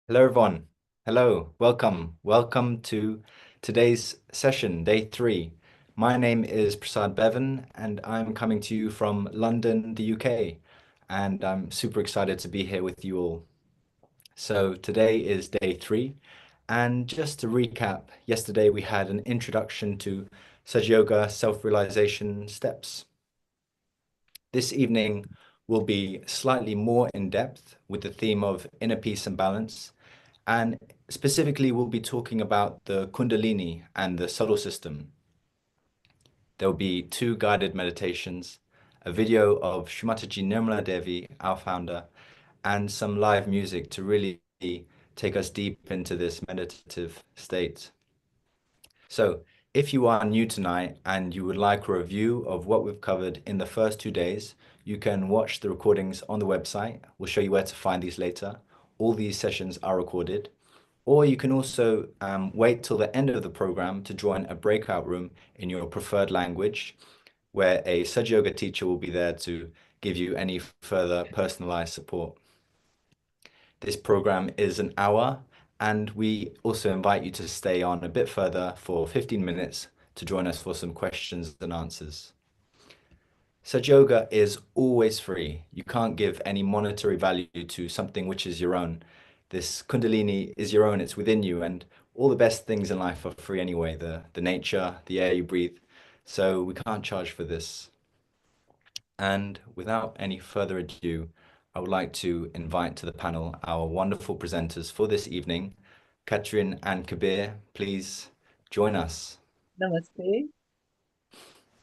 Hello, everyone. Hello, welcome. Welcome to today's session, day three. My name is Prasad Bevan, and I'm coming to you from London, the UK. And I'm super excited to be here with you all. So, today is day three. And just to recap, yesterday we had an introduction to Sahaja Yoga self-realization steps. This evening will be slightly more in depth with the theme of inner peace and balance. And specifically, we'll be talking about the Kundalini and the solar system. There will be two guided meditations, a video of Shri Mataji Nirmala Devi, our founder, and some live music to really take us deep into this meditative state. So, if you are new tonight and you would like a review of what we've covered in the first 2 days, you can watch the recordings on the website. We'll show you where to find these later. All these sessions are recorded. Or you can also wait till the end of the program to join a breakout room in your preferred language, where a Sahaja Yoga teacher will be there to give you any further personalized support. This program is an hour, and we also invite you to stay on a bit further for 15 minutes to join us for some questions and answers. Sahaja Yoga is always free. You can't give any monetary value to something which is your own. This Kundalini is your own, it's within you, and all the best things in life are free anyway, the nature, the air you breathe. So we can't charge for this. And without any further ado, I would like to invite to the panel our wonderful presenters for this evening. Katrin and Kabir, please join us. Namaste.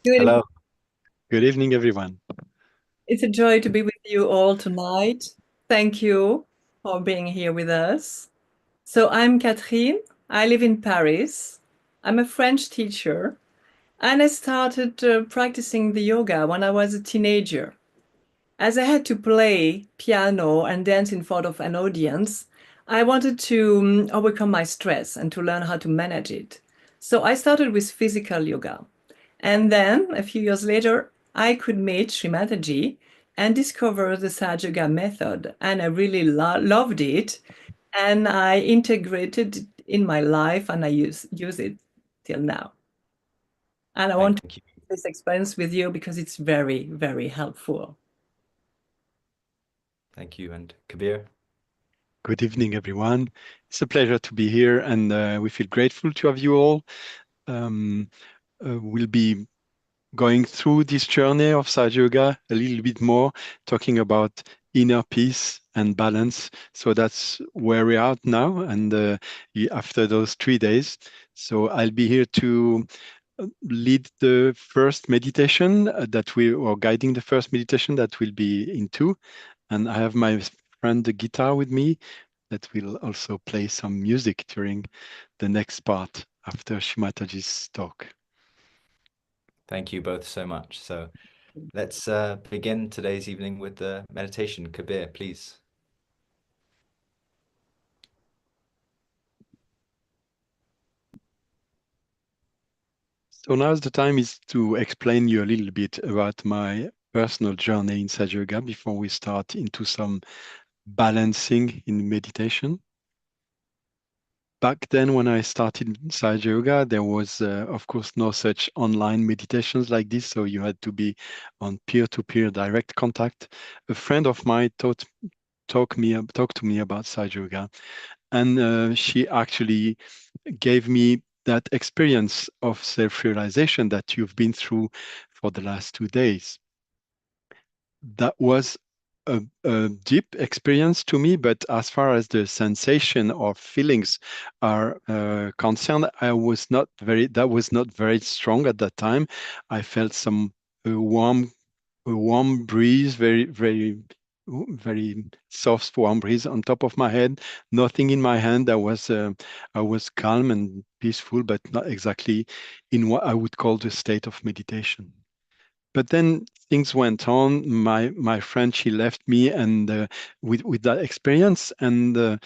Good evening. Hello. Good evening, everyone. It's a joy to be with you all tonight. Thank you for being here with us. So, I'm Catherine. I live in Paris. I'm a French teacher, and I started practicing the yoga when I was a teenager. As I had to play piano and dance in front of an audience, I wanted to overcome my stress and to learn how to manage it. So, I started with physical yoga. And then a few years later, I could meet Shri Mataji and discover the Sahaja Yoga method. And I really loved it. And I integrated it in my life and I use it till now. And I want to Thank you. share this experience with you because it's very, very helpful. Thank you. And Kabir? Good evening, everyone. It's a pleasure to be here, and we feel grateful to have you all. Um, we'll be going through this journey of Sahaja Yoga a little bit more, talking about inner peace and balance. So that's where we are now, and after those 3 days. So I'll be here to lead the first meditation or guiding the first meditation that will be in two. And I have my friend the guitar with me that will also play some music during the next part after Shri Mataji's talk. Thank you both so much. So let's begin today's evening with the meditation. Kabir, please. So now's the time is to explain you a little bit about my personal journey in Sahaja Yoga before we start into some balancing in meditation. Back then, when I started Sahaja Yoga, there was, of course, no such online meditations like this. So you had to be on peer-to-peer direct contact. A friend of mine talked to me about Sahaja Yoga, and she actually gave me that experience of self-realization that you've been through for the last 2 days. That was a deep experience to me, but as far as the sensation or feelings are concerned, that was not very strong at that time. I felt some warm breeze, very soft warm breeze on top of my head. Nothing in my hand. I was calm and peaceful, but not exactly in what I would call the state of meditation. But then things went on. My friend, she left me, and with that experience, and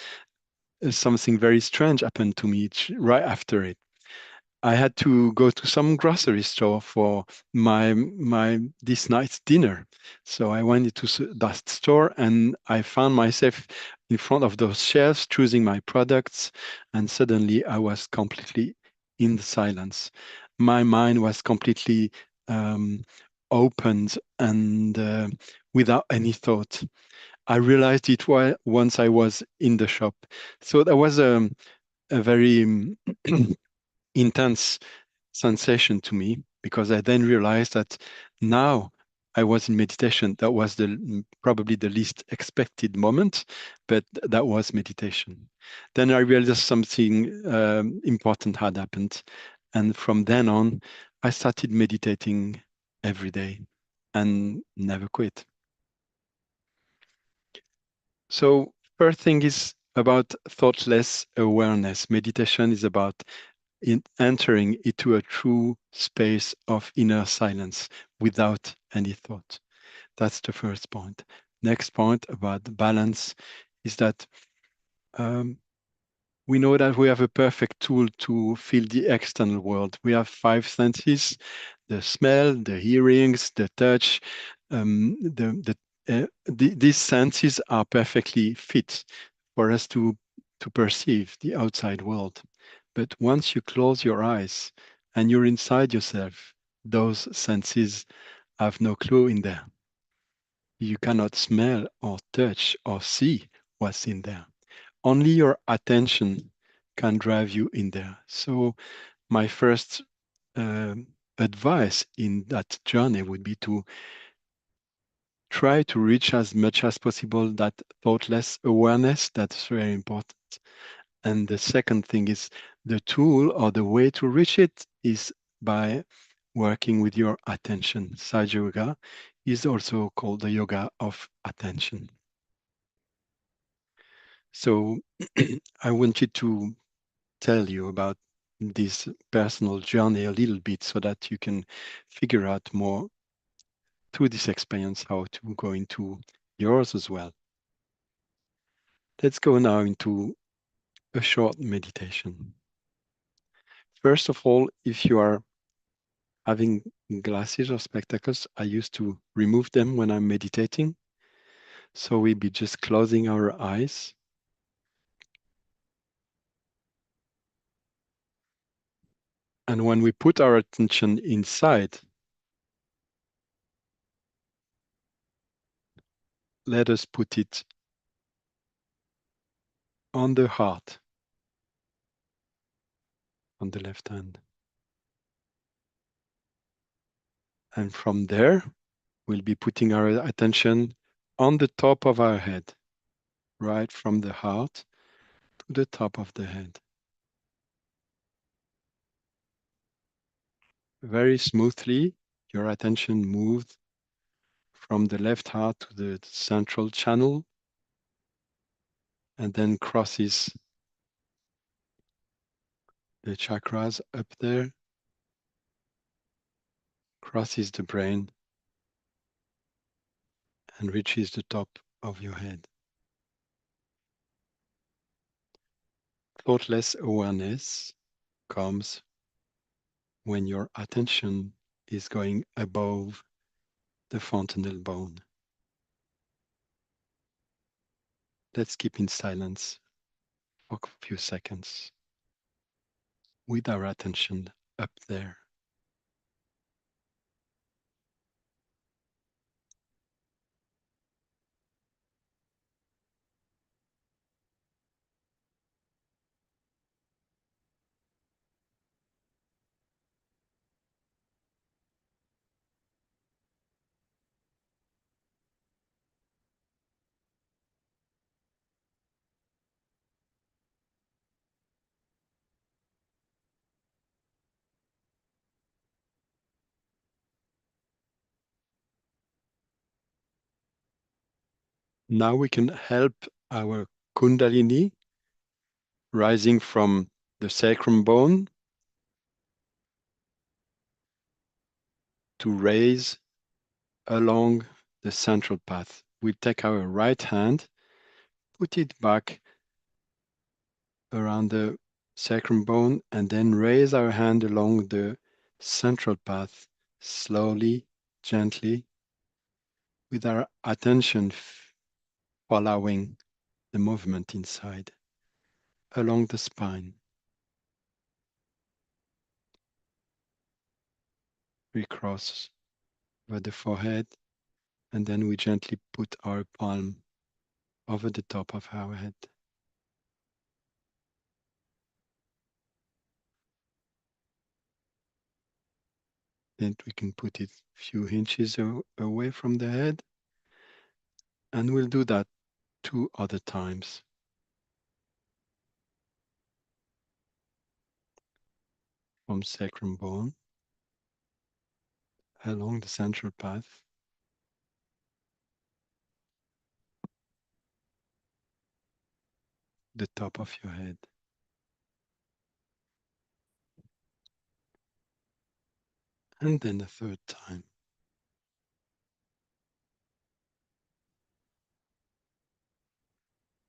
something very strange happened to me right after it. I had to go to some grocery store for my this night's dinner. So I went into that store and I found myself in front of those shelves, choosing my products, and suddenly I was completely in the silence. My mind was completely opened and without any thought. I realized it once I was in the shop. So that was a very intense sensation to me because I then realized that now I was in meditation. That was probably the least expected moment, but that was meditation. Then I realized something important had happened. And from then on, I started meditating every day and never quit. So first thing is about thoughtless awareness. Meditation is about entering into a true space of inner silence without any thought. That's the first point. Next point about balance is that we know that we have a perfect tool to feel the external world. We have five senses: the smell, the hearings, the touch. These senses are perfectly fit for us to perceive the outside world. But once you close your eyes and you're inside yourself, those senses have no clue in there. You cannot smell or touch or see what's in there. Only your attention can drive you in there. So my first advice in that journey would be to try to reach as much as possible that thoughtless awareness. That's very important. And the second thing is the tool or the way to reach it is by working with your attention. Sahaja Yoga is also called the yoga of attention. So I wanted to tell you about this personal journey a little bit so that you can figure out more through this experience how to go into yours as well. Let's go now into a short meditation. First of all, if you are having glasses or spectacles, I used to remove them when I'm meditating. So we'll be just closing our eyes. And when we put our attention inside, let us put it on the heart, on the left hand. And from there, we'll be putting our attention on the top of our head, right from the heart to the top of the head. Very smoothly, your attention moves from the left heart to the central channel and then crosses the chakras up there, crosses the brain and reaches the top of your head. Thoughtless awareness comes when your attention is going above the fontanel bone. Let's keep in silence for a few seconds with our attention up there. Now we can help our Kundalini rising from the sacrum bone to raise along the central path. We take our right hand, put it back around the sacrum bone, and then raise our hand along the central path slowly, gently, with our attention following the movement inside, along the spine. We cross over the forehead, and then we gently put our palm over the top of our head. Then we can put it a few inches away from the head, and we'll do that 2 other times. From sacrum bone, along the central path, the top of your head. And then a third time.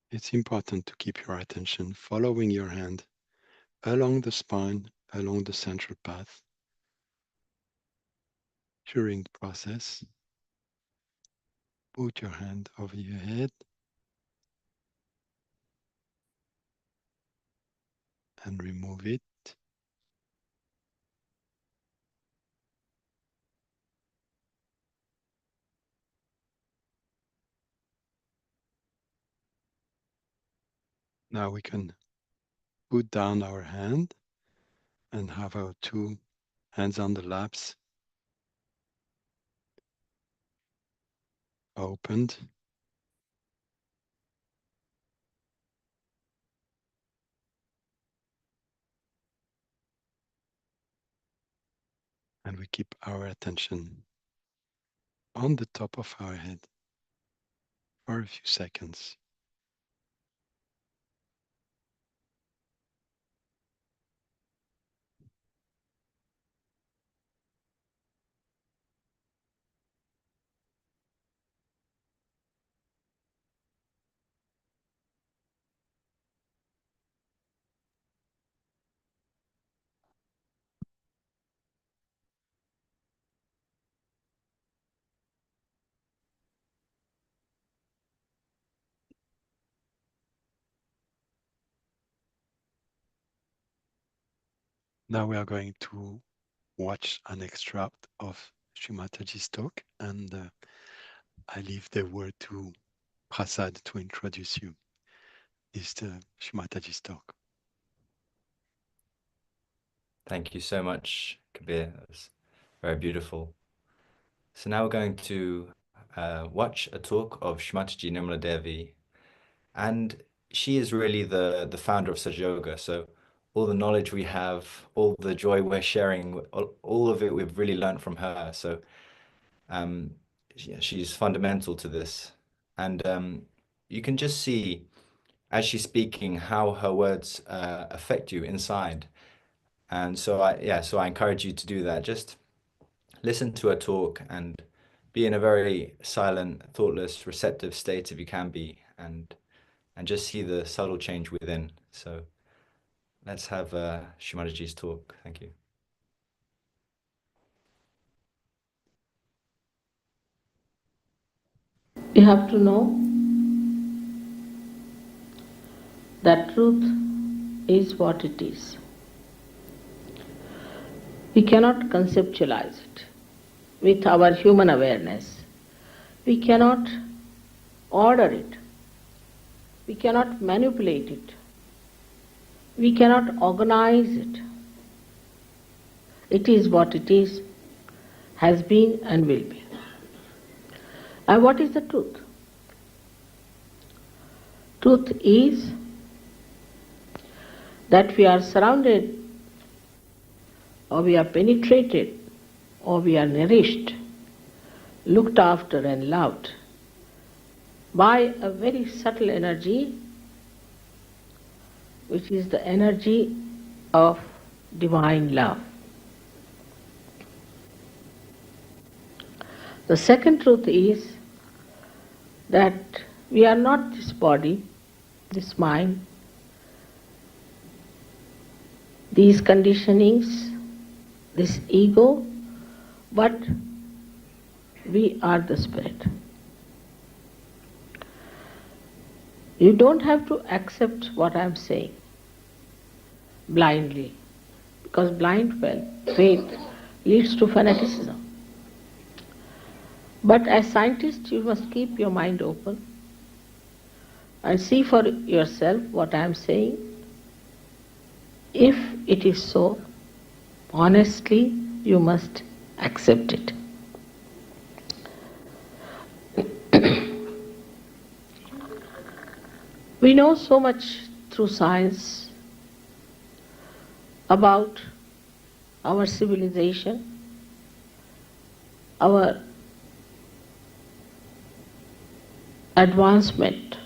It's important to keep your attention following your hand along the spine, along the central path. During the process, put your hand over your head and remove it. Now we can put down our hand and have our 2 hands on the laps, opened. And we keep our attention on the top of our head for a few seconds. Now we are going to watch an extract of Shri Mataji's talk, and I leave the word to Prasad to introduce you. Is the Shri Mataji's talk. Thank you so much, Kabir. That was very beautiful. So now we're going to watch a talk of Shri Mataji Nirmala Devi, and she is really the founder of Sahaja Yoga. So all the knowledge we have, all the joy we're sharing, all of it we've really learned from her. So she's fundamental to this, and you can just see as she's speaking how her words affect you inside. And so I encourage you to do that. Just listen to her talk and be in a very silent, thoughtless, receptive state if you can be, and just see the subtle change within. So let's have Shri Mataji's talk. Thank you. You have to know that truth is what it is. We cannot conceptualize it with our human awareness. We cannot order it. We cannot manipulate it. We cannot organize it. It is what it is, has been and will be. And what is the truth? Truth is that we are surrounded, or we are penetrated, or we are nourished, looked after and loved by a very subtle energy, which is the energy of divine love. The second truth is that we are not this body, this mind, these conditionings, this ego, but we are the spirit. You don't have to accept what I am saying blindly, because blind faith leads to fanaticism. But as scientists, you must keep your mind open and see for yourself what I am saying. If it is so, honestly, you must accept it. We know so much through science about our civilization, our advancement.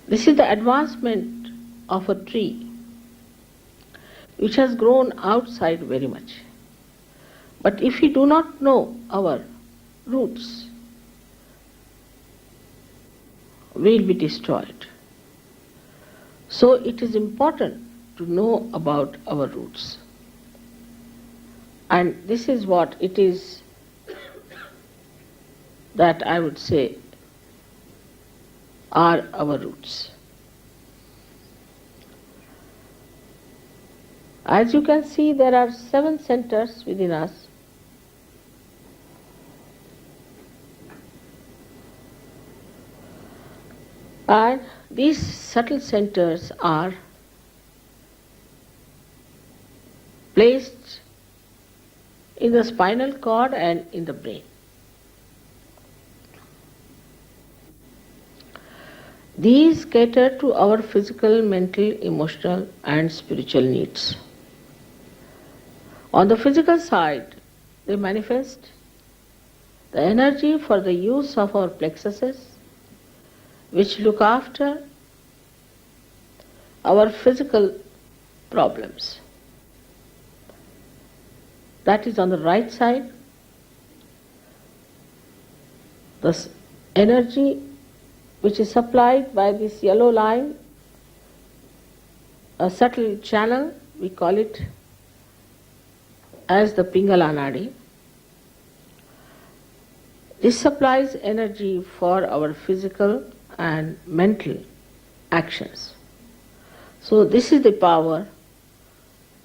This is the advancement of a tree which has grown outside very much. But if we do not know our roots, we will be destroyed. So it is important to know about our roots. And this is what it is that I would say are our roots. As you can see, there are 7 centers within us. And these subtle centers are placed in the spinal cord and in the brain. These cater to our physical, mental, emotional and spiritual needs. On the physical side, they manifest the energy for the use of our plexuses, which look after our physical problems. That is on the right side. The energy which is supplied by this yellow line, a subtle channel, we call it as the Pingala Nadi. This supplies energy for our physical and mental actions. So this is the power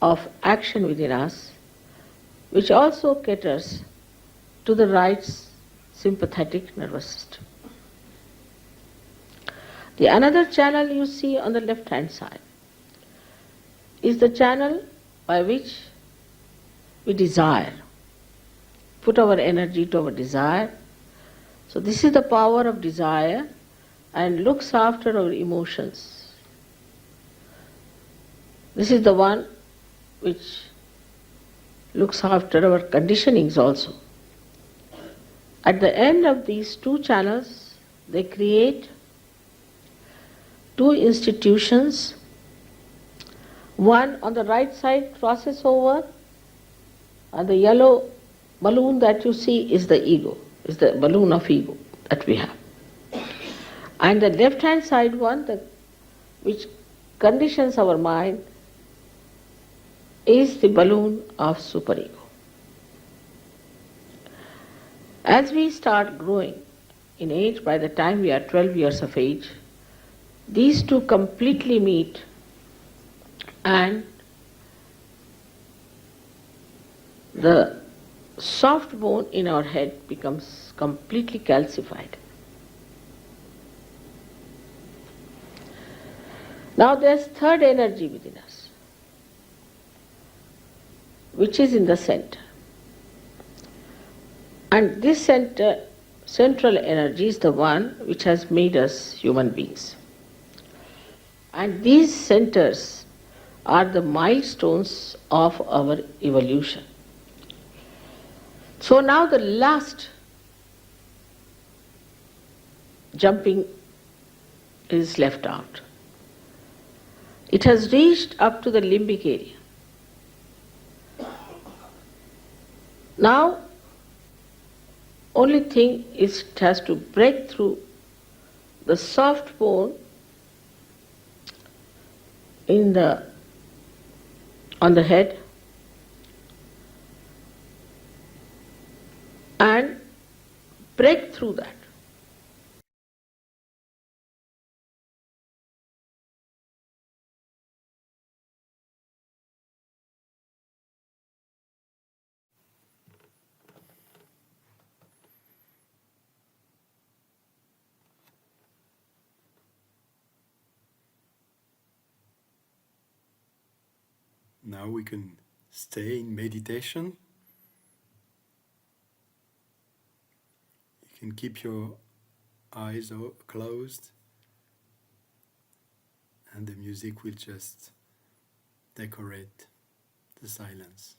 of action within us, which also caters to the right sympathetic nervous system. The another channel you see on the left hand side is the channel by which we desire, put our energy to our desire. So this is the power of desire and looks after our emotions. This is the one which looks after our conditionings also. At the end of these 2 channels, they create 2 institutions. One on the right side crosses over, and the yellow balloon that you see is the ego, is the balloon of ego that we have. And the left hand side one, which conditions our mind, is the balloon of superego. As we start growing in age, by the time we are 12 years of age, these 2 completely meet and the soft bone in our head becomes completely calcified. Now there's third energy within us, which is in the center. And this central energy is the one which has made us human beings. And these centers are the milestones of our evolution. So now the last jumping is left out. It has reached up to the limbic area. Now, only thing is it has to break through the soft bone on the head and break through that. Now we can stay in meditation. You can keep your eyes closed, and the music will just decorate the silence.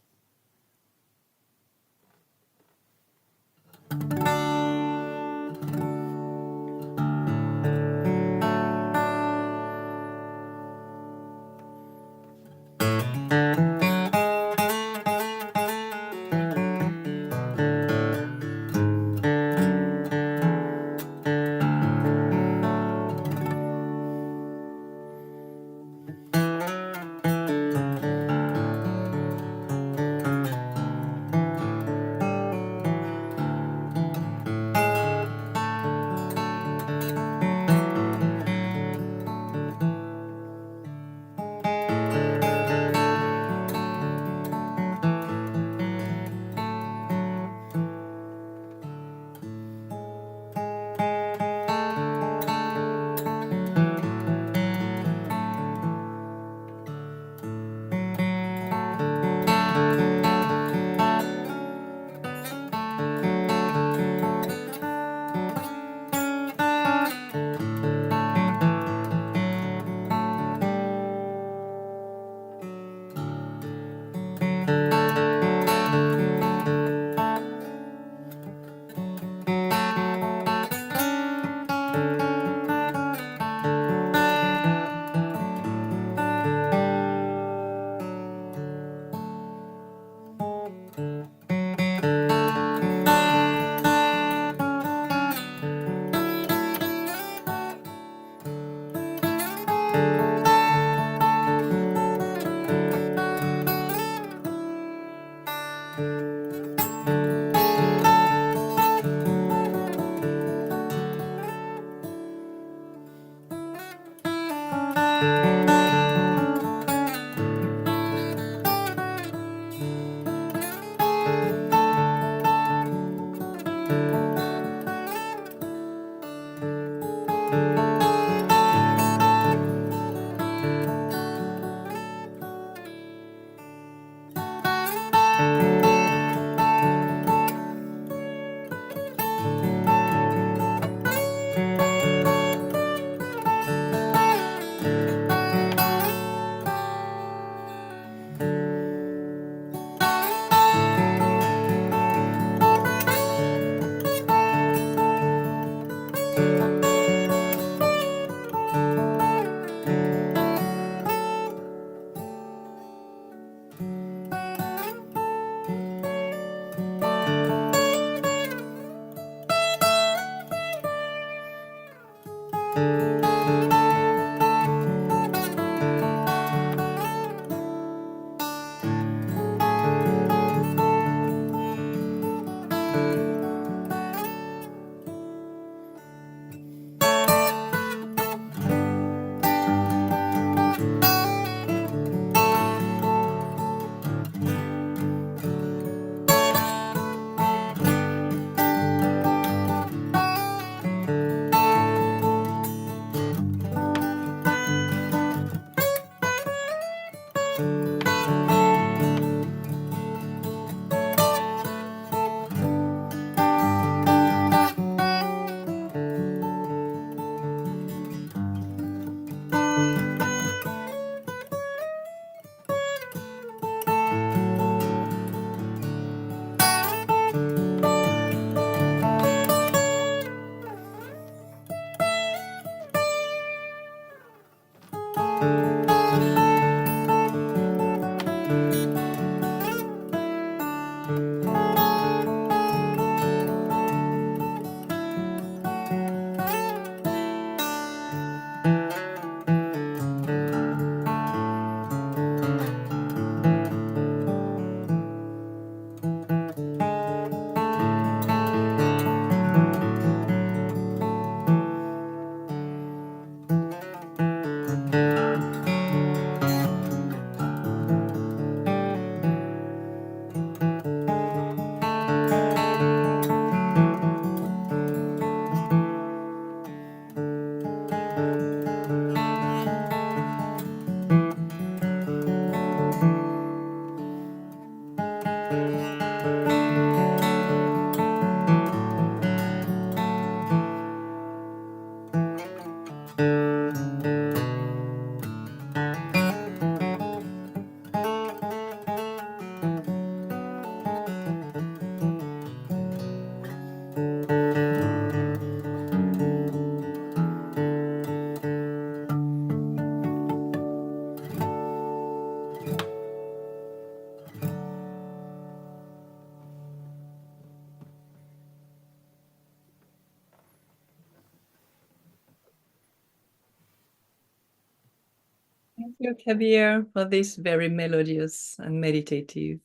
Thank you, Kabir, for this very melodious and meditative,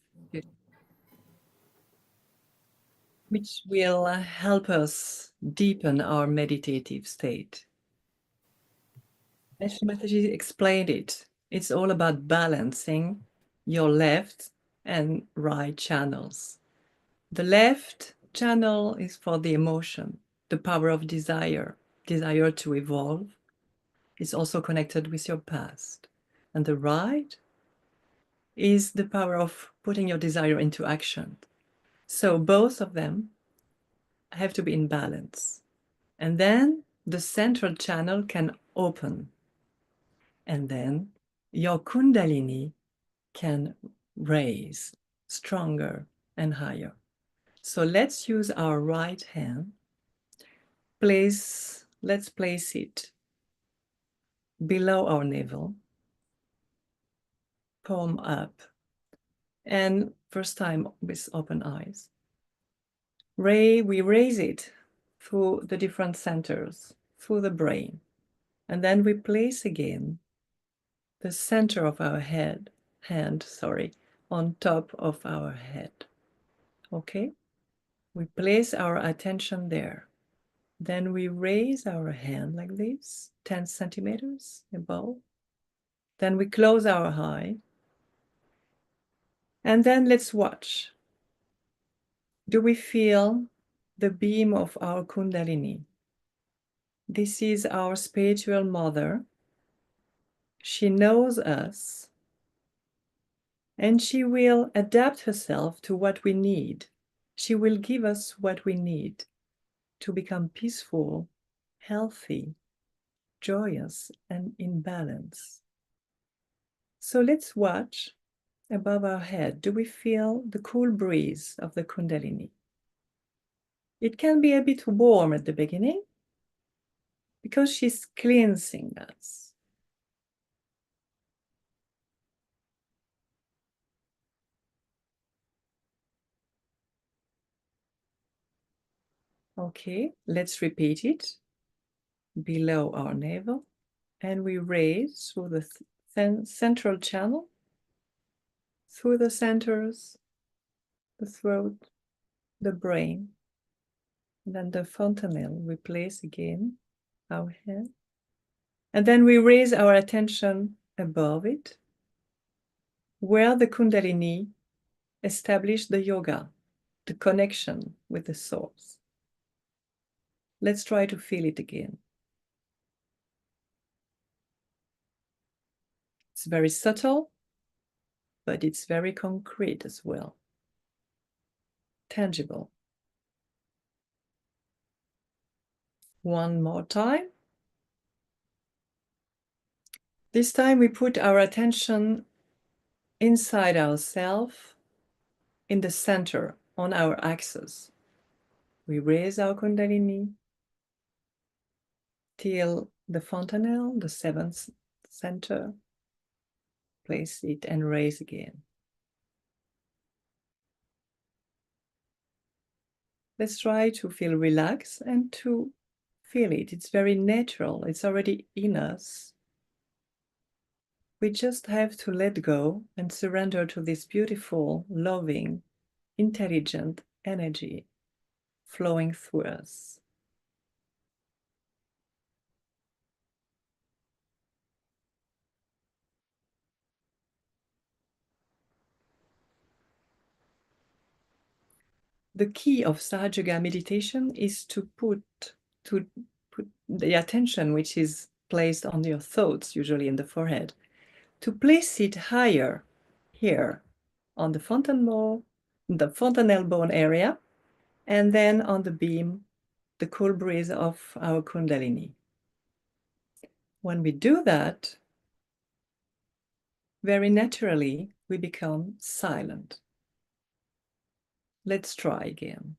which will help us deepen our meditative state. As Shri Mataji explained it, it's all about balancing your left and right channels. The left channel is for the emotion, the power of desire to evolve. It's also connected with your past. And the right is the power of putting your desire into action. So both of them have to be in balance. And then the central channel can open. And then your Kundalini can raise stronger and higher. So let's use our right hand. Let's place it below our navel, palm up, and first time with open eyes. We raise it through the different centers, through the brain, and then we place again the center of our hand, on top of our head. Okay? We place our attention there. Then we raise our hand like this, 10 centimeters above. Then we close our eye. And then let's watch. Do we feel the beam of our Kundalini? This is our spiritual mother. She knows us, and she will adapt herself to what we need. She will give us what we need to become peaceful, healthy, joyous, and in balance. So let's watch above our head. Do we feel the cool breeze of the Kundalini? It can be a bit warm at the beginning because she's cleansing us. Okay, let's repeat it. Below our navel, and we raise through the central channel, through the centers, the throat, the brain. And then the fontanelle, we place again our head. And then we raise our attention above it, where the Kundalini established the yoga, the connection with the source. Let's try to feel it again. It's very subtle, but it's very concrete as well. Tangible. One more time. This time we put our attention inside ourselves, in the center, on our axis. We raise our Kundalini till the fontanelle, the seventh center. Place it and raise again. Let's try to feel relaxed and to feel it. It's very natural. It's already in us. We just have to let go and surrender to this beautiful, loving, intelligent energy flowing through us. The key of Sahaja Yoga meditation is to put the attention, which is placed on your thoughts, usually in the forehead, to place it higher here on the fontanelle bone area, and then on the beam, the cool breeze of our Kundalini. When we do that, very naturally, we become silent. Let's try again.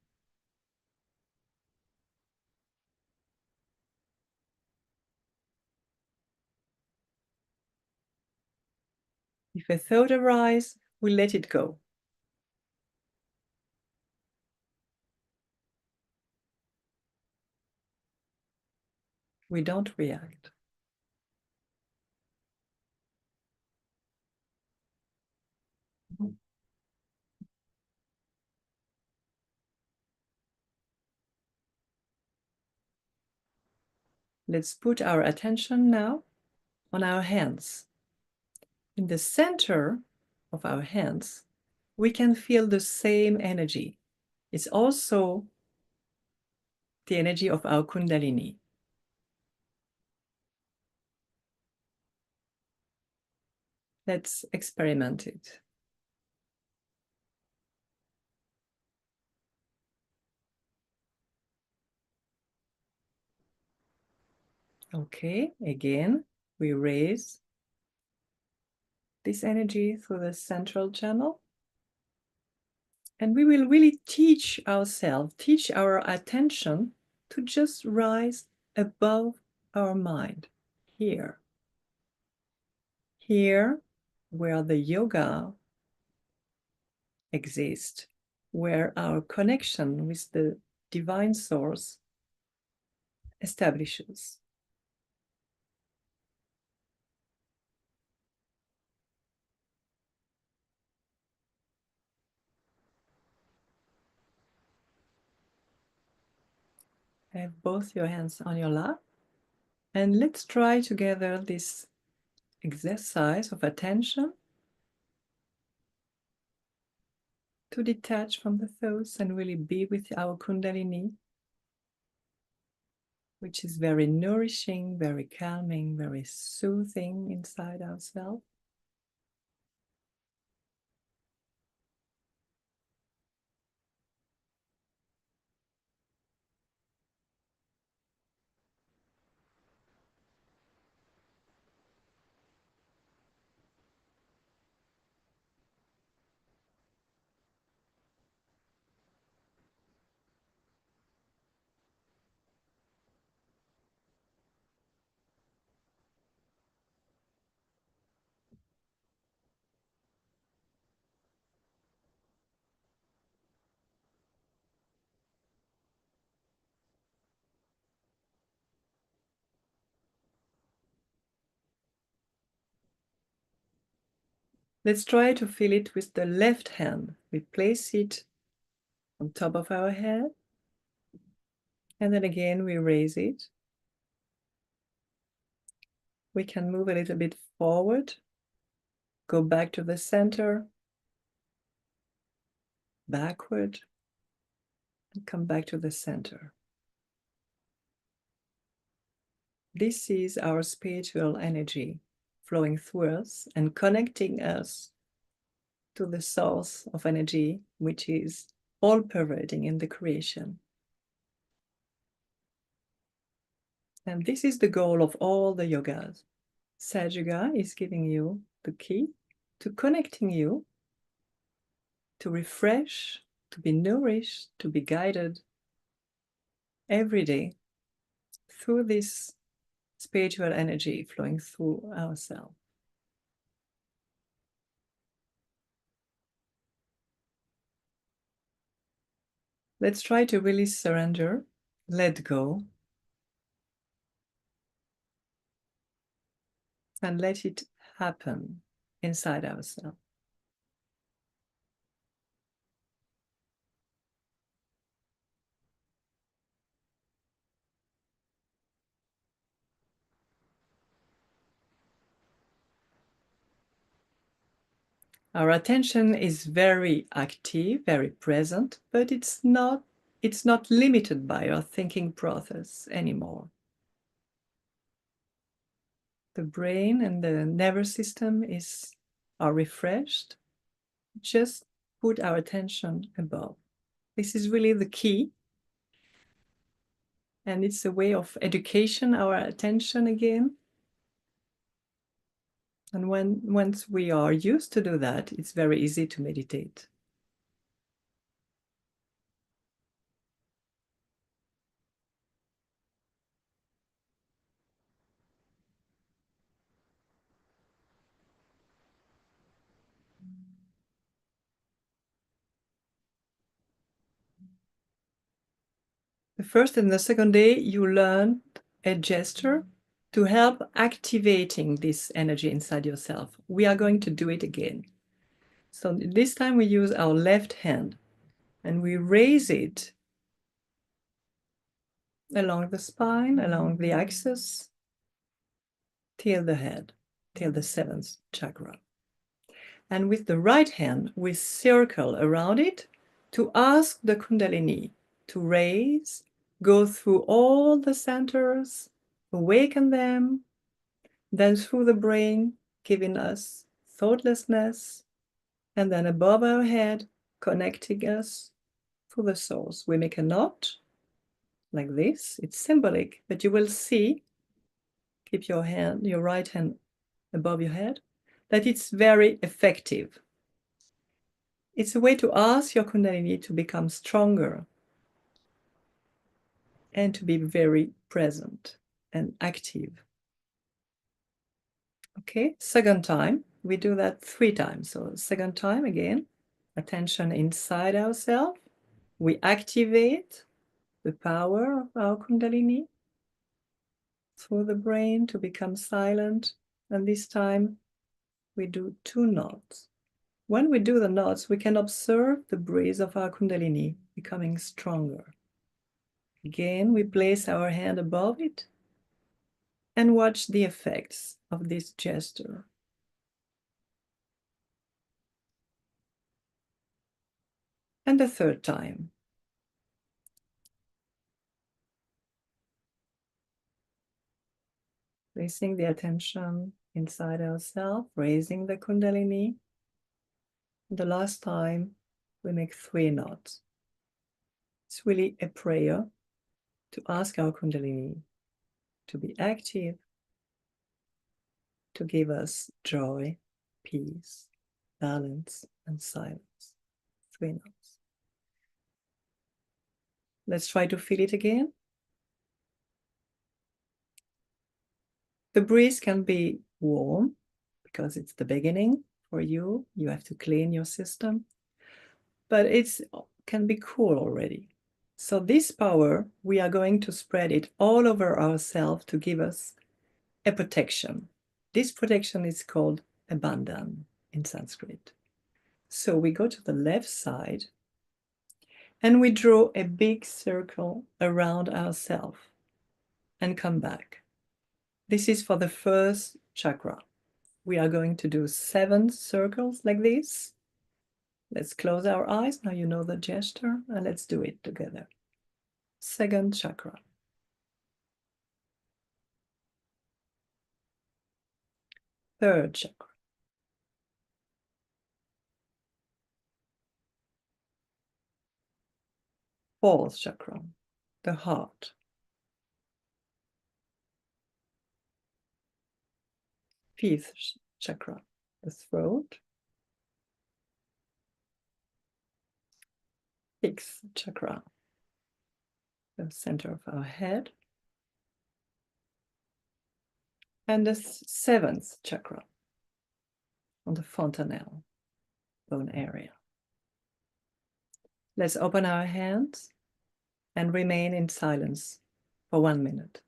If a thought arises, we let it go. We don't react. Let's put our attention now on our hands. In the center of our hands, we can feel the same energy. It's also the energy of our Kundalini. Let's experiment it. Okay, again, we raise this energy through the central channel. And we will really teach ourselves, teach our attention to just rise above our mind, here. Here, where the yoga exists, where our connection with the divine source establishes. Have both your hands on your lap, and let's try together this exercise of attention to detach from the thoughts and really be with our Kundalini, which is very nourishing, very calming, very soothing inside ourselves. Let's try to feel it with the left hand. We place it on top of our head, and then again we raise it. We can move a little bit forward, go back to the center, backward, and come back to the center. This is our spiritual energy flowing through us and connecting us to the source of energy, which is all-pervading in the creation. And this is the goal of all the yogas. Sahaja Yoga is giving you the key to connecting you, to refresh, to be nourished, to be guided every day through this spiritual energy flowing through ourselves. Let's try to really surrender, let go, and let it happen inside ourselves. Our attention is very active, very present, but it's not limited by our thinking process anymore. The brain and the nervous system are refreshed. Just put our attention above. This is really the key. And it's a way of education, our attention again. And once we are used to do that, it's very easy to meditate. The first and the second day, you learned a gesture to help activating this energy inside yourself. We are going to do it again. So this time we use our left hand and we raise it along the spine, along the axis, till the head, till the seventh chakra. And with the right hand, we circle around it to ask the Kundalini to raise, go through all the centers, awaken them, then through the brain, giving us thoughtlessness, and then above our head, connecting us to the source. We make a knot like this. It's symbolic, but you will see, keep your right hand above your head, that it's very effective. It's a way to ask your Kundalini to become stronger and to be very present and active. Okay, second time, we do that 3 times. So second time again, attention inside ourselves. We activate the power of our Kundalini through the brain to become silent. And this time we do 2 knots. When we do the knots, we can observe the breeze of our Kundalini becoming stronger. Again, we place our hand above it and watch the effects of this gesture. And the third time. Placing the attention inside ourselves, raising the Kundalini. The last time, we make 3 knots. It's really a prayer to ask our Kundalini to be active, to give us joy, peace, balance, and silence. 3 knots. Let's try to feel it again. The breeze can be warm because it's the beginning for you. You have to clean your system, but it can be cool already. So this power, we are going to spread it all over ourselves to give us a protection. This protection is called a bandhan in Sanskrit. So we go to the left side and we draw a big circle around ourselves and come back. This is for the first chakra. We are going to do 7 circles like this. Let's close our eyes. Now you know the gesture, and let's do it together. Second chakra. Third chakra. Fourth chakra, the heart. Fifth chakra, the throat. Sixth chakra, the center of our head. And the 7th chakra, on the fontanelle bone area. Let's open our hands and remain in silence for 1 minute.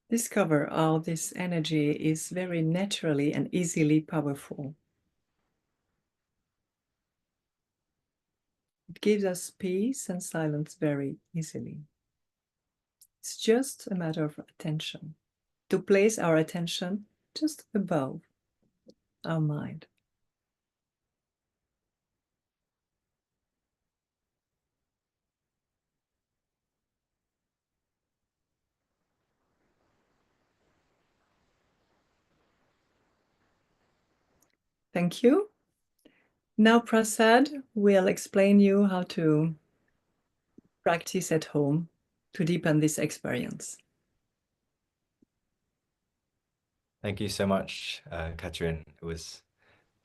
Discover how this energy is very naturally and easily powerful. It gives us peace and silence very easily. It's just a matter of attention, to place our attention just above our mind. Thank you. Now Prasad will explain you how to practice at home to deepen this experience. Thank you so much, Catherine. It's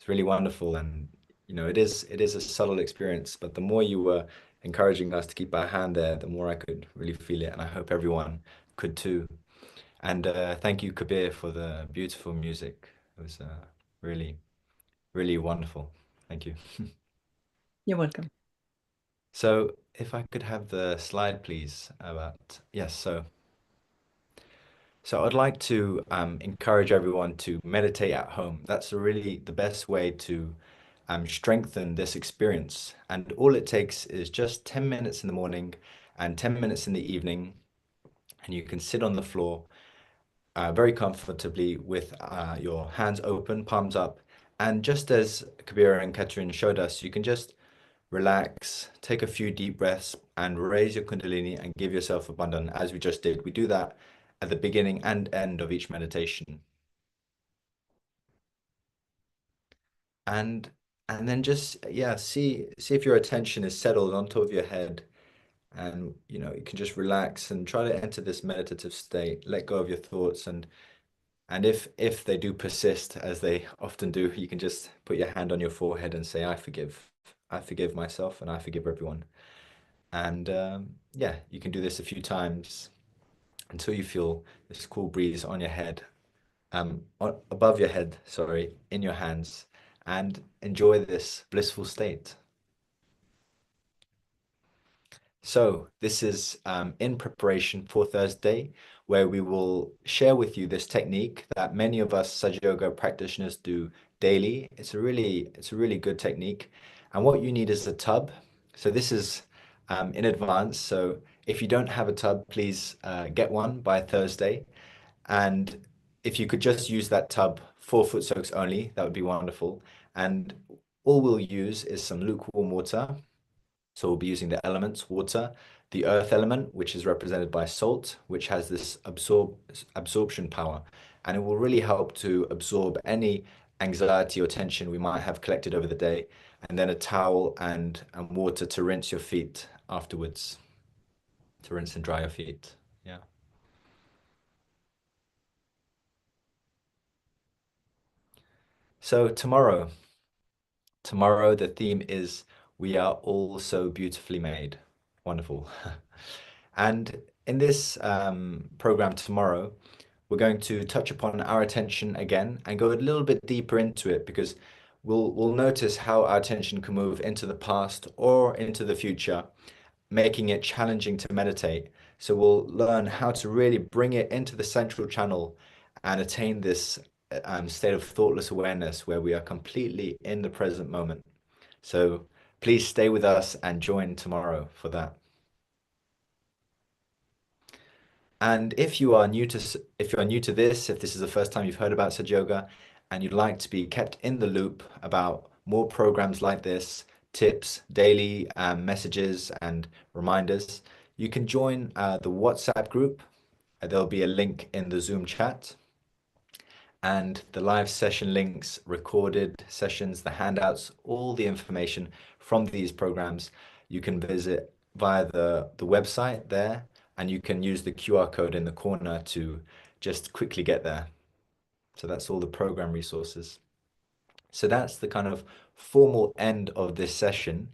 really wonderful, and it is a subtle experience, but the more you were encouraging us to keep our hand there, the more I could really feel it, and I hope everyone could too. And thank you, Kabir, for the beautiful music. It was really, really wonderful. Thank you. You're welcome. So if I could have the slide, please, about, yes, so I'd like to encourage everyone to meditate at home. That's really the best way to strengthen this experience. And all it takes is just 10 minutes in the morning and 10 minutes in the evening. And you can sit on the floor very comfortably with your hands open, palms up. And just as Kabir and Catherine showed us, you can just relax, take a few deep breaths, and raise your Kundalini and give yourself abundance, as we just did. We do that at the beginning and end of each meditation. And then just, yeah, see if your attention is settled on top of your head, and you can just relax and try to enter this meditative state. Let go of your thoughts, and if they do persist, as they often do, you can just put your hand on your forehead and say, I forgive myself, and I forgive everyone. And yeah, you can do this a few times until you feel this cool breeze on your head, above your head, sorry, in your hands, and enjoy this blissful state. So this is in preparation for Thursday, where we will share with you this technique that many of us Sahaja Yoga practitioners do daily. It's a really good technique. And what you need is a tub. So this is in advance. So if you don't have a tub, please get one by Thursday. And if you could just use that tub for foot soaks only, that would be wonderful. And all we'll use is some lukewarm water. So we'll be using the elements, water, the earth element, which is represented by salt, which has this absorption power. And it will really help to absorb any anxiety or tension we might have collected over the day. And then a towel and water to rinse your feet afterwards, to rinse and dry your feet. Yeah. So tomorrow the theme is We Are All So Beautifully Made. Wonderful. And in this program tomorrow, we're going to touch upon our attention again and go a little bit deeper into it, because we'll notice how our attention can move into the past or into the future, making it challenging to meditate. So we'll learn how to really bring it into the central channel and attain this state of thoughtless awareness where we are completely in the present moment. So please stay with us and join tomorrow for that. And if you are new to this, if this is the first time you've heard about Sahaja Yoga and you'd like to be kept in the loop about more programs like this, tips, daily messages and reminders, you can join the WhatsApp group. There'll be a link in the Zoom chat, and the live session links, recorded sessions, the handouts, all the information from these programs you can visit via the website there, and you can use the QR code in the corner to just quickly get there. So that's all the program resources. So that's the kind of formal end of this session.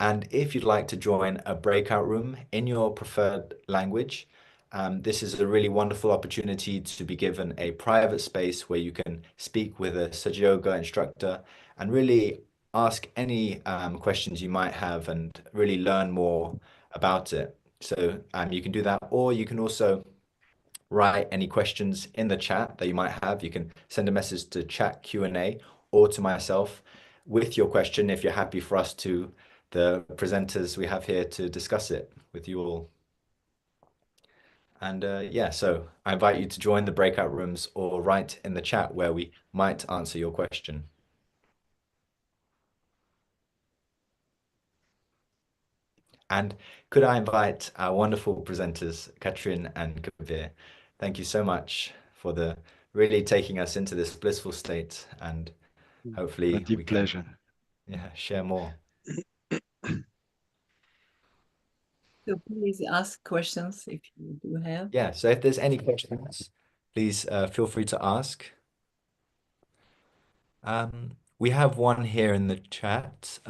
And if you'd like to join a breakout room in your preferred language, this is a really wonderful opportunity to be given a private space where you can speak with a Sahaja Yoga instructor and really ask any questions you might have and really learn more about it. So you can do that, or you can also write any questions in the chat that you might have. You can send a message to chat Q&A or to myself with your question if you're happy for us to, the presenters we have here, to discuss it with you all. And yeah, so I invite you to join the breakout rooms or write in the chat where we might answer your question. And could I invite our wonderful presenters, Katrin and Kabir? Thank you so much for the really taking us into this blissful state, and hopefully A deep we can pleasure. share more. So please ask questions if you do have. Yeah, so if there's any questions, please feel free to ask. We have one here in the chat.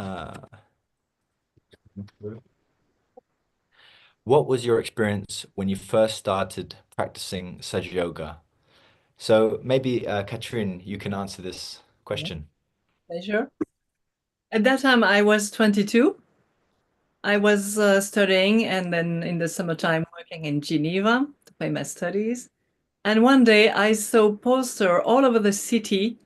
What was your experience when you first started practicing Sahaja Yoga? So maybe, Katrin, you can answer this question. Pleasure. At that time, I was 22. I was studying and then in the summertime working in Geneva to pay my studies. And one day I saw poster all over the city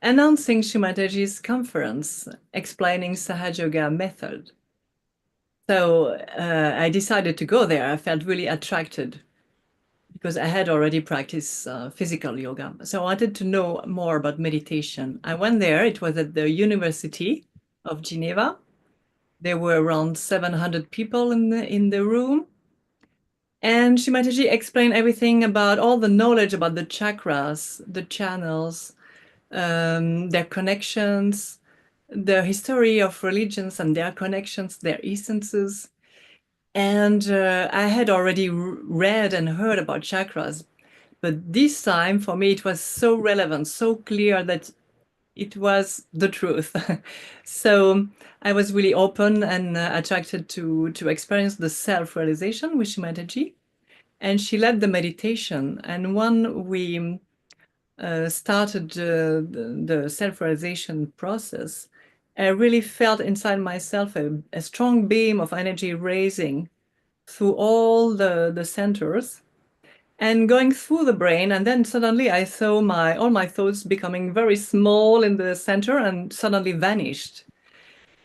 announcing Shri Mataji's conference explaining Sahaja Yoga method. So I decided to go there. I felt really attracted because I had already practiced physical yoga. So I wanted to know more about meditation. I went there. It was at the University of Geneva. There were around 700 people in the room. And Shri Mataji explained everything about all the knowledge about the chakras, the channels, their connections, the history of religions and their connections, their essences. And I had already read and heard about chakras, but this time for me it was so relevant, so clear that it was the truth. So I was really open and attracted to experience the self-realization with Shri Mataji. And she led the meditation. And when we started the self-realization process, I really felt inside myself a strong beam of energy raising through all the centers and going through the brain. And then suddenly I saw all my thoughts becoming very small in the center and suddenly vanished.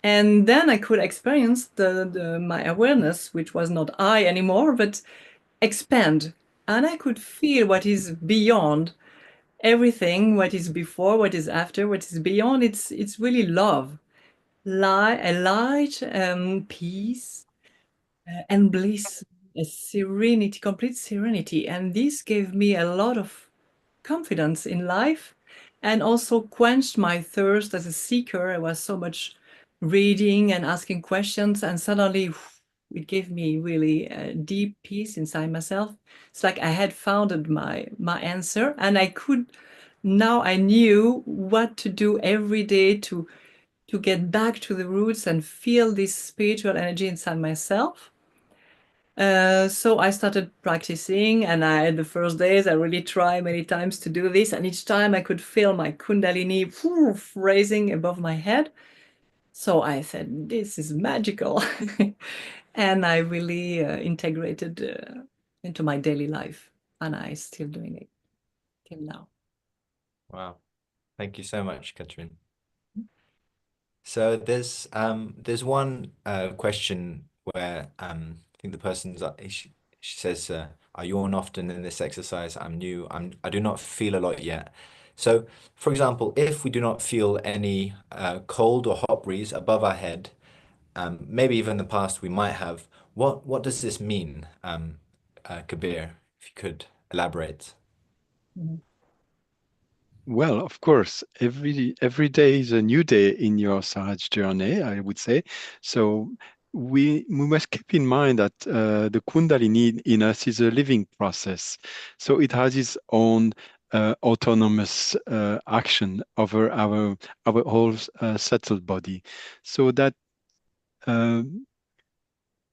And then I could experience my awareness, which was not I anymore, but expand. And I could feel what is beyond everything, what is before, what is after, what is beyond. It's really love, a light, peace, and bliss, a serenity, complete serenity. And this gave me a lot of confidence in life and also quenched my thirst as a seeker. I was so much reading and asking questions, and suddenly it gave me really a deep peace inside myself. It's like I had founded my answer, and I knew what to do every day to get back to the roots and feel this spiritual energy inside myself. So I started practicing, and the first days I really tried many times to do this, and each time I could feel my Kundalini raising above my head. So I said, "This is magical," and I really integrated into my daily life, and I still doing it till now. Wow. Thank you so much, Katrin. So there's one question where I think the person's she says, "Are you on often in this exercise? I'm new. I do not feel a lot yet." So, for example, if we do not feel any cold or hot breeze above our head, maybe even in the past we might have. What does this mean, Kabir? If you could elaborate. Mhm. Well, of course, every day is a new day in your Sahaj journey, I would say. So we must keep in mind that the Kundalini in us is a living process. So it has its own autonomous action over our whole settled body. So that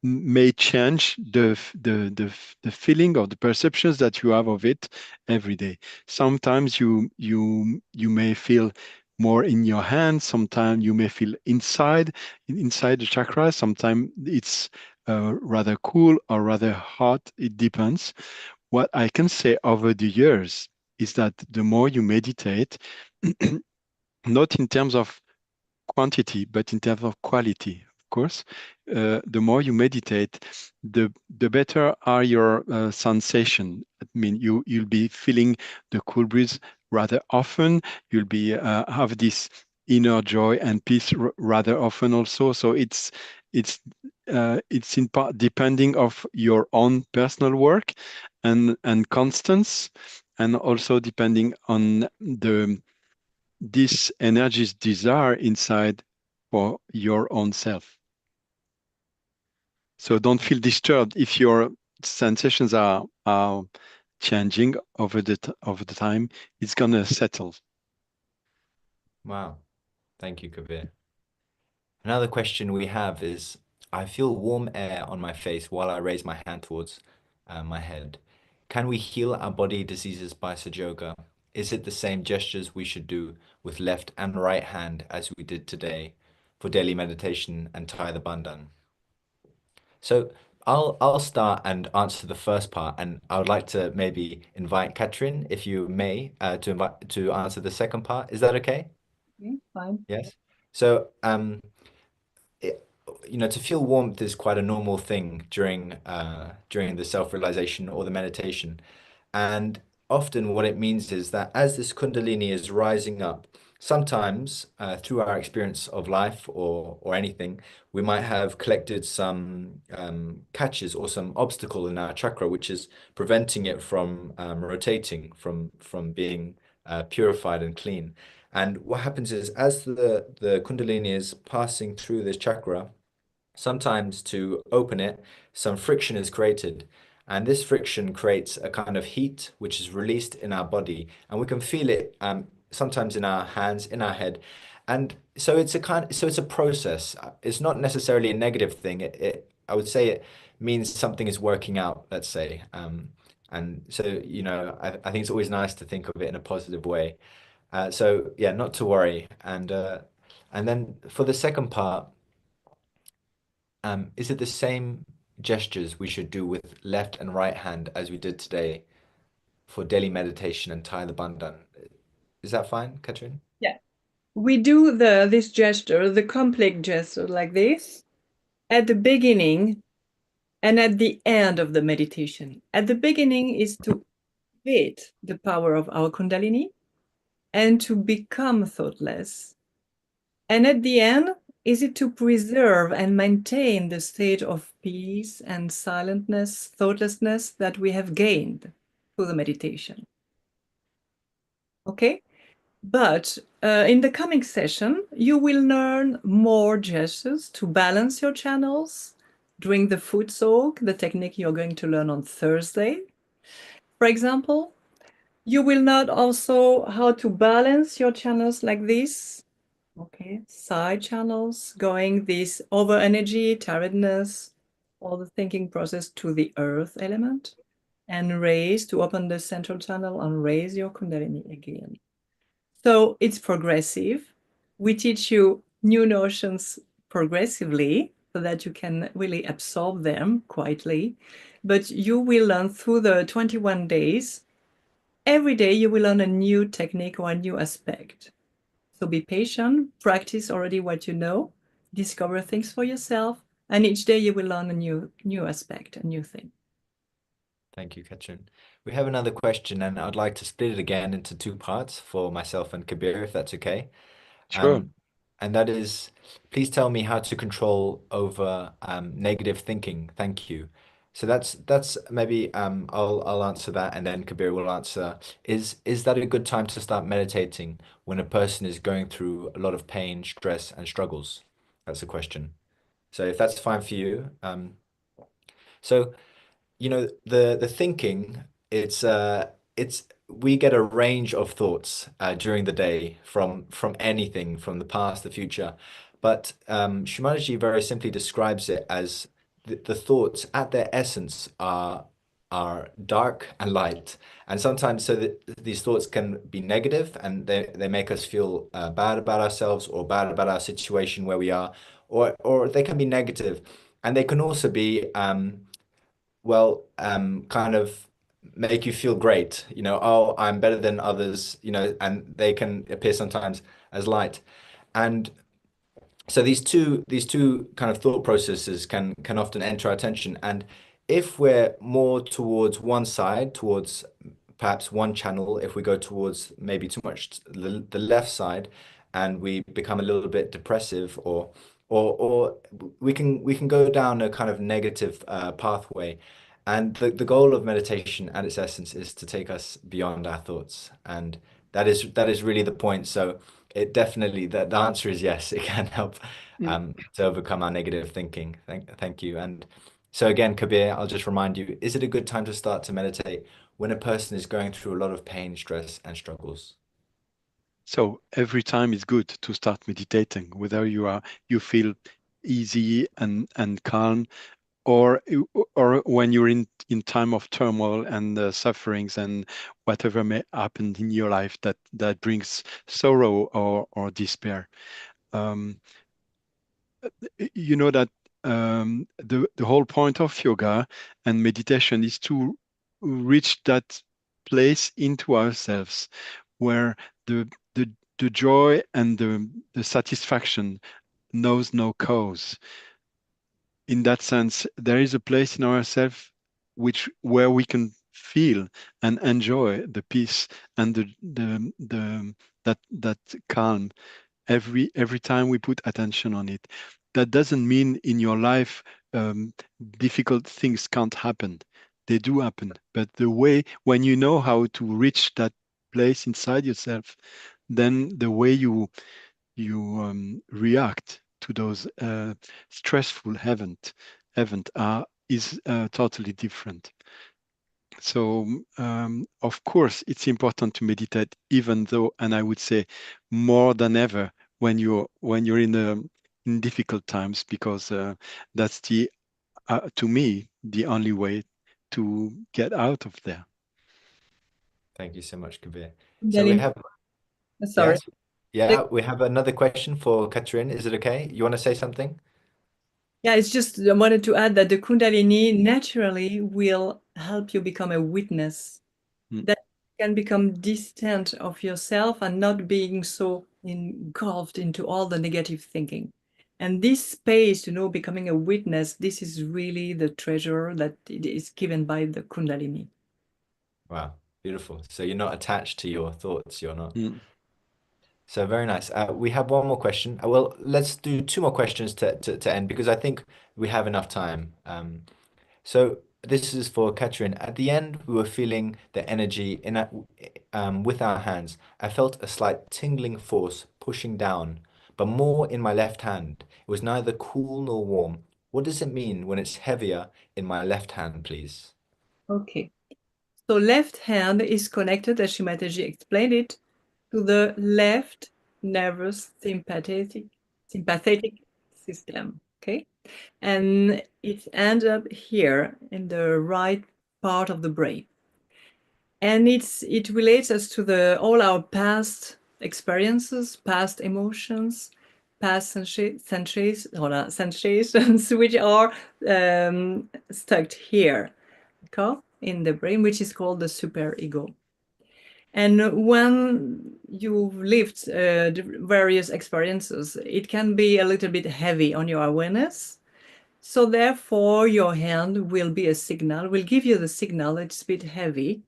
may change the feeling or the perceptions that you have of it every day. Sometimes you may feel more in your hands. Sometimes you may feel inside the chakra. Sometimes it's rather cool or rather hot. It depends. What I can say over the years is that the more you meditate, not in terms of quantity, but in terms of quality, of course. The more you meditate, the better are your sensation. I mean, you'll be feeling the cool breeze rather often. You'll be have this inner joy and peace rather often also. So it's in part depending of your own personal work and constance, and also depending on this energy's desire inside for your own self. So don't feel disturbed if your sensations are changing over the time. It's gonna settle. Wow. Thank you, Kabir. Another question we have is, I feel warm air on my face while I raise my hand towards my head. Can we heal our body diseases by Sahaja Yoga? Is it the same gestures we should do with left and right hand as we did today for daily meditation and tie the bandhan? So I'll start and answer the first part, and I would like to maybe invite Katrin, if you may, to answer the second part. Is that okay? Okay, fine. Yes. So it, to feel warmth is quite a normal thing during the self-realization or the meditation. And often what it means is that as this Kundalini is rising up, sometimes through our experience of life or anything, we might have collected some catches or some obstacle in our chakra, which is preventing it from rotating, from being purified and clean. And what happens is, as the Kundalini is passing through this chakra, sometimes to open it, some friction is created. And this friction creates a kind of heat which is released in our body. And we can feel it sometimes in our hands, in our head. And so it's a process. It's not necessarily a negative thing. I would say it means something is working out, let's say. And so, I think it's always nice to think of it in a positive way. So yeah, not to worry. And then for the second part, is it the same gestures we should do with left and right hand as we did today for daily meditation and tie the bandhan? Is that fine, Katrin? Yeah. We do this gesture, the complex gesture like this, at the beginning and at the end of the meditation. At the beginning is to activate the power of our Kundalini and to become thoughtless. And at the end, is it to preserve and maintain the state of peace and silentness, thoughtlessness that we have gained through the meditation. Okay? But in the coming session, you will learn more gestures to balance your channels during the foot soak, the technique you're going to learn on Thursday. For example, you will learn also how to balance your channels like this. Okay, side channels, going this over energy, tiredness, all the thinking process to the earth element, and raise to open the central channel and raise your Kundalini again. So it's progressive. We teach you new notions progressively so that you can really absorb them quietly. But you will learn through the 21 days. Every day you will learn a new technique or a new aspect. So be patient, practice already what you know, discover things for yourself, and each day you will learn a new aspect, a new thing. Thank you, Katrin. We have another question, and I'd like to split it again into two parts for myself and Kabir, if that's okay. Sure. And that is, please tell me how to control over negative thinking. Thank you. So that's maybe I'll answer that, and then Kabir will answer. Is that a good time to start meditating when a person is going through a lot of pain, stress, and struggles? That's the question. So if that's fine for you, so the thinking, it's we get a range of thoughts during the day from anything, from the past, the future. But Shri very simply describes it as the thoughts at their essence are dark and light. And sometimes so that these thoughts can be negative, and they make us feel bad about ourselves or bad about our situation where we are, or they can be negative, and they can also be kind of make you feel great, oh, I'm better than others, and they can appear sometimes as light. And so these two kind of thought processes can often enter our attention. And if we're more towards one side, towards perhaps one channel, if we go towards maybe too much the left side, and we become a little bit depressive, or we can go down a kind of negative pathway. And the goal of meditation at its essence is to take us beyond our thoughts. And that is really the point. So it definitely, the answer is yes, it can help Mm. to overcome our negative thinking. Thank you. And so again, Kabir, I'll just remind you, is it a good time to start to meditate when a person is going through a lot of pain, stress, and struggles? So every time it's good to start meditating, whether you feel easy and calm, or when you're in time of turmoil and sufferings and whatever may happen in your life that brings sorrow or despair. Um, you know that the whole point of yoga and meditation is to reach that place into ourselves where the the the joy and the satisfaction knows no cause. In that sense, there is a place in ourselves where we can feel and enjoy the peace and the that calm every time we put attention on it. That doesn't mean in your life um, difficult things can't happen. They do happen, but the way when you know how to reach that place inside yourself, then the way you react to those stressful event is totally different. So, of course, it's important to meditate, even though, and I would say more than ever when you're in difficult times, because that's the to me the only way to get out of there. Thank you so much, Kabir. So we Kundalini, have, sorry. yes, yeah, we have another question for Catherine. Is it okay? You want to say something? Yeah, it's just I wanted to add that the Kundalini naturally will help you become a witness Mm. that can become distant of yourself and not being so engulfed into all the negative thinking. And this space, becoming a witness, this is really the treasure that it is given by the Kundalini. Wow, beautiful. So you're not attached to your thoughts. You're not. Mm. So very nice. We have one more question. Well, let's do two more questions to end because I think we have enough time. So this is for Catherine. At the end, we were feeling the energy with our hands. I felt a slight tingling force pushing down, but more in my left hand. It was neither cool nor warm. What does it mean when it's heavier in my left hand, please? Okay. So left hand is connected, as Shri Mataji explained it, to the left nervous sympathetic system. Okay. And it ends up here in the right part of the brain. And it relates us to all our past experiences, past emotions, past sensations, which are stuck here, okay, in the brain, which is called the superego. And when you've lived various experiences, it can be a little bit heavy on your awareness. So therefore, your hand will be a signal, will give you the signal that it's a bit heavy.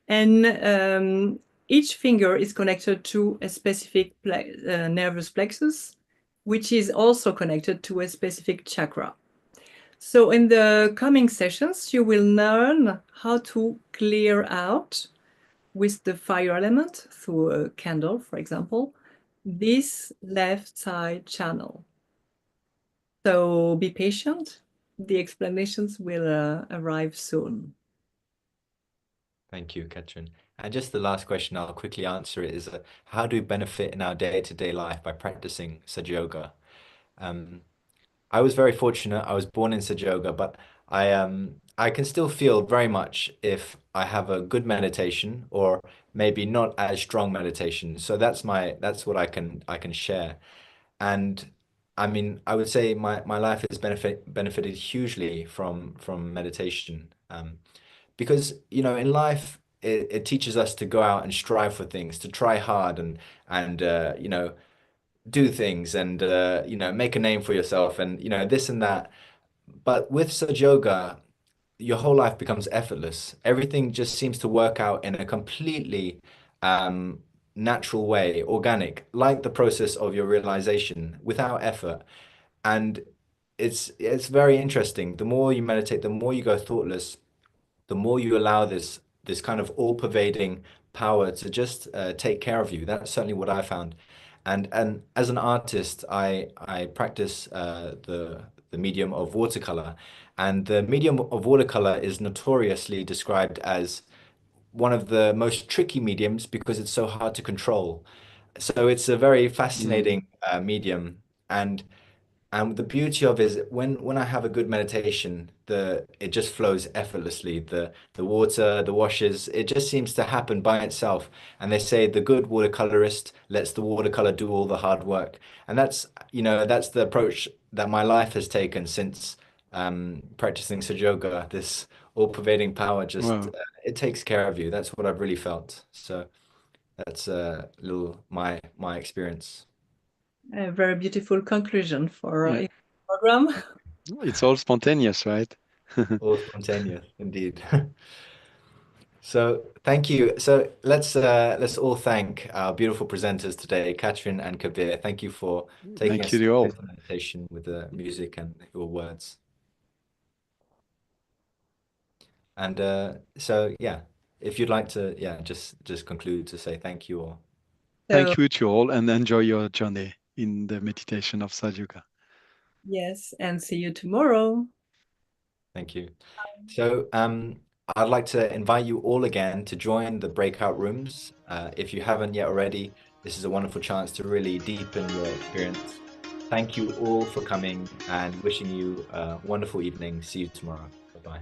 And each finger is connected to a specific nervous plexus, which is also connected to a specific chakra. So in the coming sessions, you will learn how to clear out with the fire element through a candle, for example, this left side channel. So be patient. The explanations will arrive soon. Thank you, Catherine. And just the last question, I'll quickly answer it, is how do we benefit in our day-to-day life by practicing Sahaja Yoga? Um, I was very fortunate. I was born in Sahaja Yoga, but I can still feel very much if I have a good meditation or maybe not as strong meditation. So that's what I can share. And I mean, I would say my life has benefited hugely from meditation. Because in life it teaches us to go out and strive for things, to try hard and do things and make a name for yourself and this and that. But with Sahaja Yoga, your whole life becomes effortless. Everything just seems to work out in a completely um, natural way, organic, like the process of your realization without effort. And it's very interesting. The more you meditate, the more you go thoughtless, the more you allow this kind of all-pervading power to just take care of you. That's certainly what I found. And as an artist, I practice the medium of watercolor, and the medium of watercolor is notoriously described as one of the most tricky mediums because it's so hard to control. So it's a very Mm. fascinating medium, and the beauty of it is when I have a good meditation, the it just flows effortlessly. The water, the washes, it just seems to happen by itself. And they say the good watercolorist lets the watercolor do all the hard work. And that's, that's the approach that my life has taken since practicing Sahaja Yoga. This all-pervading power just Wow. it takes care of you. That's what I've really felt. So that's a little my experience. A very beautiful conclusion for Yeah. a program. It's all spontaneous, right? All spontaneous, indeed. So thank you. So let's all thank our beautiful presenters today, Katrin and Kabir. Thank you for taking Thank you us to through all. this meditation with the music and your words. And so yeah, if you'd like to, yeah, just conclude to say thank you all. So, Thank you to all and enjoy your journey in the meditation of Sahaja Yoga. yes, and see you tomorrow. Thank you. So I'd like to invite you all again to join the breakout rooms. If you haven't yet already, this is a wonderful chance to really deepen your experience. Thank you all for coming and wishing you a wonderful evening. See you tomorrow. Bye-bye.